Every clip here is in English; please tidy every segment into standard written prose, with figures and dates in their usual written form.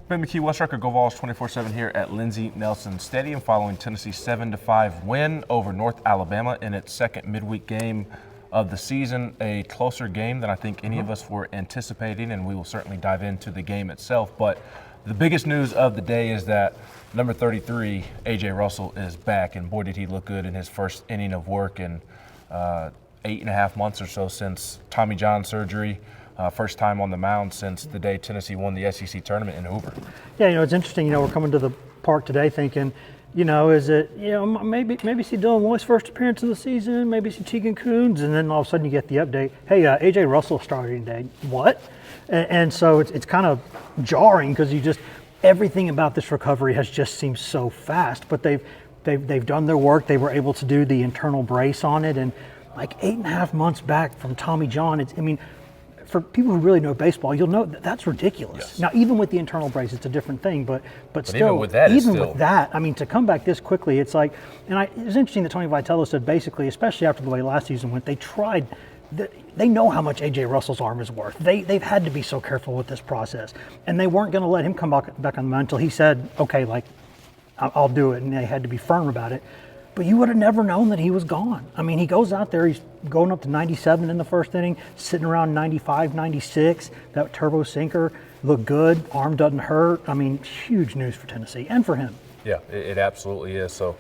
Ben McKee, West Rucker, Go Vols 24/7 here at Lindsey Nelson Stadium following Tennessee's 7-5 win over North Alabama in its second midweek game of the season. A closer game than I think any of us were anticipating, and we will certainly dive into the game itself. But the biggest news of the day is that number 33, A.J. Russell, is back, and boy did he look good in his first inning of work in 8.5 months or so since Tommy John surgery. First time on the mound since the day Tennessee won the SEC tournament in Hoover. Yeah, it's interesting. We're coming to the park today thinking, is it, maybe see Dylan Lloyd's first appearance of the season, maybe see Tegan Coons, and then all of a sudden you get the update, hey, A.J. Russell starting today. What? And so it's kind of jarring because everything about this recovery has just seemed so fast. But they've done their work. They were able to do the internal brace on it, and like 8.5 months back from Tommy John. For people who really know baseball, you'll know that's ridiculous. Yes. Now, even with the internal brace, it's a different thing, but still, even with that, to come back this quickly, it's like, it was interesting that Tony Vitello said basically, especially after the way last season went, they know how much A.J. Russell's arm is worth. They've had to be so careful with this process, and they weren't going to let him come back on the mound until he said, okay, I'll do it, and they had to be firm about it. But you would have never known that he was gone. He goes out there, he's going up to 97 in the first inning, sitting around 95, 96. That turbo sinker looked good, arm doesn't hurt. Huge news for Tennessee and for him. Yeah, it absolutely is. So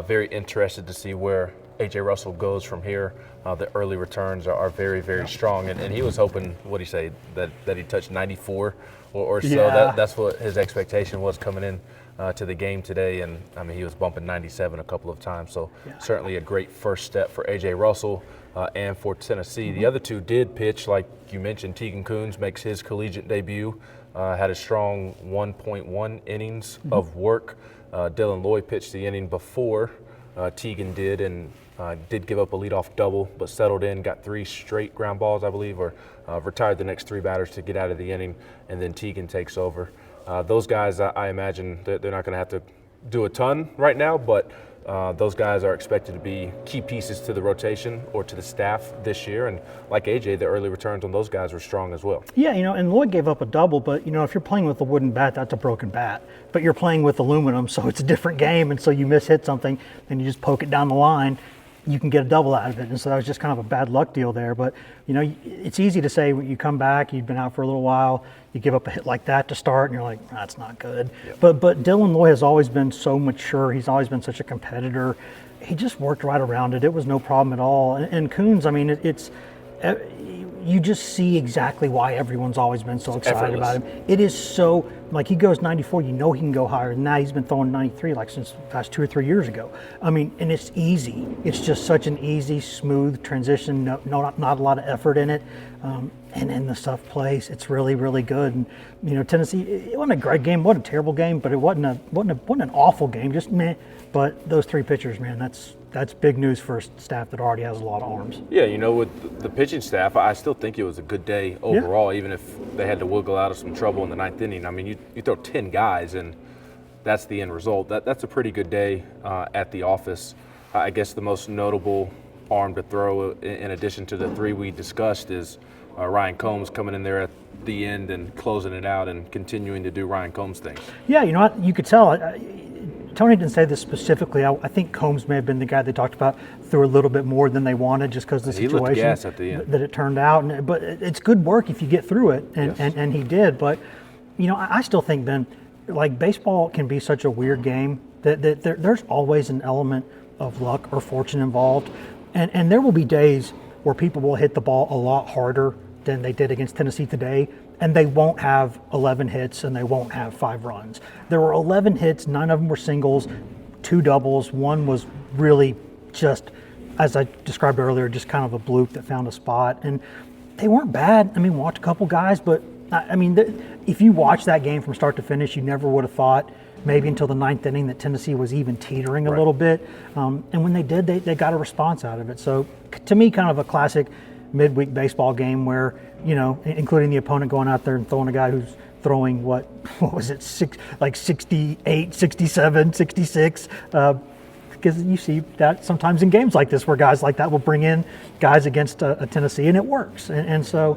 very interested to see where A.J. Russell goes from here. The early returns are very, very strong. And he was hoping, what did he say, that he touched 94 or so. Yeah. That's what his expectation was coming in to the game today, and he was bumping 97 a couple of times, so certainly a great first step for A.J. Russell and for Tennessee. The other two did pitch, like you mentioned. Tegan Coons makes his collegiate debut, had a strong 1.1 innings of work. Dylan Lloyd pitched the inning before Tegan did, and did give up a leadoff double, but settled in, got 3 straight ground balls, I believe, or retired the next 3 batters to get out of the inning, and then Tegan takes over. Those guys, I imagine that they're not going to have to do a ton right now, but those guys are expected to be key pieces to the rotation or to the staff this year. And like AJ, the early returns on those guys were strong as well. Yeah, and Lloyd gave up a double, but if you're playing with a wooden bat, that's a broken bat. But you're playing with aluminum, so it's a different game, and so you hit something, and you just poke it down the line. You can get a double out of it. And so that was just kind of a bad luck deal there. But, it's easy to say when you come back, you've been out for a little while, you give up a hit like that to start, and you're like, that's not good. Yep. But Dylan Lloyd has always been so mature. He's always been such a competitor. He just worked right around it. It was no problem at all. And Coons, you just see exactly why everyone's always been so excited about him. It is so, he goes 94, he can go higher than that. He's been throwing 93 since the past 2 or 3 years ago. And it's easy. It's just such an easy, smooth transition, not a lot of effort in it. And then the stuff plays. It's really, really good. And, Tennessee, it wasn't a great game, wasn't a terrible game, but it wasn't an awful game, just meh. But those 3 pitchers, man, that's big news for a staff that already has a lot of arms. Yeah, with the pitching staff, I still think it was a good day overall, even if they had to wiggle out of some trouble in the 9th inning. You throw 10 guys, and that's the end result. That's a pretty good day at the office. I guess the most notable arm to throw, in addition to the 3 we discussed, is Ryan Combs coming in there at the end and closing it out and continuing to do Ryan Combs things. Yeah, you could tell. Tony didn't say this specifically. I think Combs may have been the guy they talked about threw a little bit more than they wanted just because of the situation gas at the end. That it turned out. But it's good work if you get through it, and he did. But, I still think, Ben, baseball can be such a weird game that there's always an element of luck or fortune involved. And there will be days where people will hit the ball a lot harder than they did against Tennessee today, and they won't have 11 hits and they won't have 5 runs. There were 11 hits, 9 of them were singles, 2 doubles, 1 was really just, as I described earlier, just kind of a bloop that found a spot. And they weren't bad. Watch a couple guys, but if you watch that game from start to finish, you never would have thought, maybe until the 9th inning, that Tennessee was even teetering a little bit. And when they did, they got a response out of it. So to me, kind of a classic midweek baseball game where, including the opponent going out there and throwing a guy who's throwing what was it, 68, 67, 66. because you see that sometimes in games like this where guys like that will bring in guys against a Tennessee, and it works. And so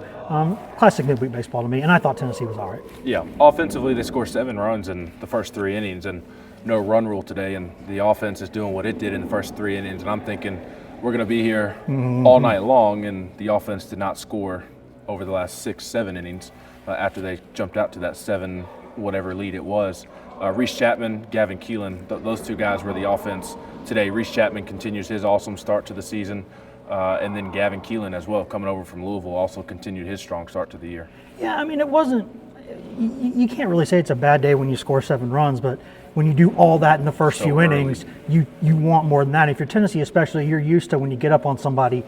classic midweek baseball to me, and I thought Tennessee was all right. Yeah, offensively they scored 7 runs in the first 3 innings, and no run rule today, and the offense is doing what it did in the first 3 innings, and I'm thinking we're going to be here all night long, and the offense did not score over the last 6-7 innings after they jumped out to that 7 whatever lead it was. Reese Chapman, Gavin Keelan, those 2 guys were the offense today. Reese Chapman continues his awesome start to the season, and then Gavin Keelan as well, coming over from Louisville, also continued his strong start to the year. Yeah, I mean, it wasn't – you can't really say it's a bad day when you score 7 runs, but when you do all that in the first few innings, you want more than that. If you're Tennessee especially, you're used to when you get up on somebody,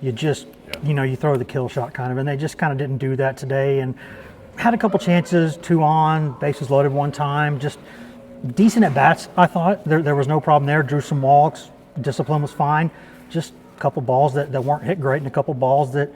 you just, you throw the kill shot kind of, and they just kind of didn't do that today. And had a couple chances, 2 on, bases loaded 1 time, just decent at bats, I thought. There was no problem there. Drew some walks, discipline was fine. Just a couple balls that weren't hit great, and a couple balls that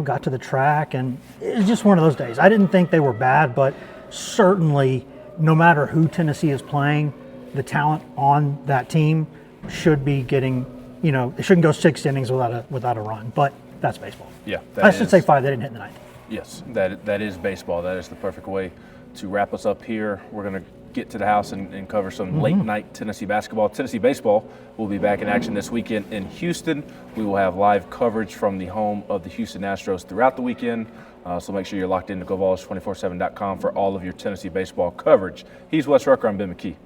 got to the track, and it was just one of those days. I didn't think they were bad, but certainly no matter who Tennessee is playing, the talent on that team should be getting, it shouldn't go 6 innings without a run, but that's baseball. Yeah, I should say 5. They didn't hit in the 9th. Yes, that is baseball. That is the perfect way to wrap us up here. We're going to get to the house and cover some late night Tennessee basketball. Tennessee baseball will be back in action this weekend in Houston. We will have live coverage from the home of the Houston Astros throughout the weekend. So make sure you're locked into GoVols247.com for all of your Tennessee baseball coverage. He's Wes Rucker. I'm Ben McKee.